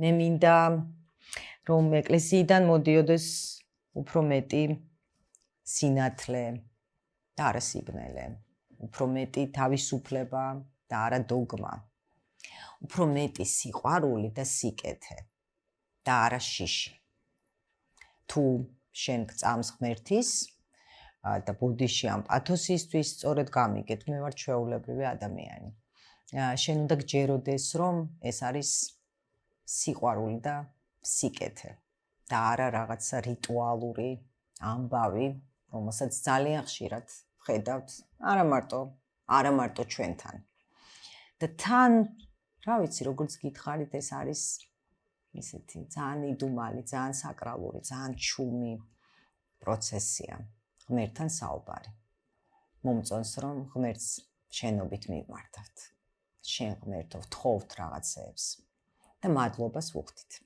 მე მინდა რომ ეკლესიიდან მოდიოდეს უფრო მეტი სინათლე და არა სიბნელე, უფრო მეტი თავისუფლება და არა დოგმა, უფრო მეტი სიყვარული და სიკეთე და არა შიში. თუ შენ გწამს ღმერთის და ბუდიში ამ პათოსისთვის, სწორედ გამიგეთ, მე ვარ ჩვეულებრივი ადამიანი. შენ უნდა გჯეროდეს, რომ ეს არის სიყვარული და სიკეთე და არა რაღაცა რიტუალური ამბავი, რომელსაც ძალიან ხშირად ვხედავთ, არა მარტო ჩვენთან. და თან, რა ვიცი, როგორც გითხარით, ეს არის ისეთი ძალიან იდუმალი, ძალიან საკრალური, ძალიან ჩუმი პროცესია. ღმერთთან საუბარი. მომწონს, რომ ღმერთს შენობით მივმართავთ. შენ ღმერთო, ვთხოვთ რაღაცეებს და მადლობას ვუხდით.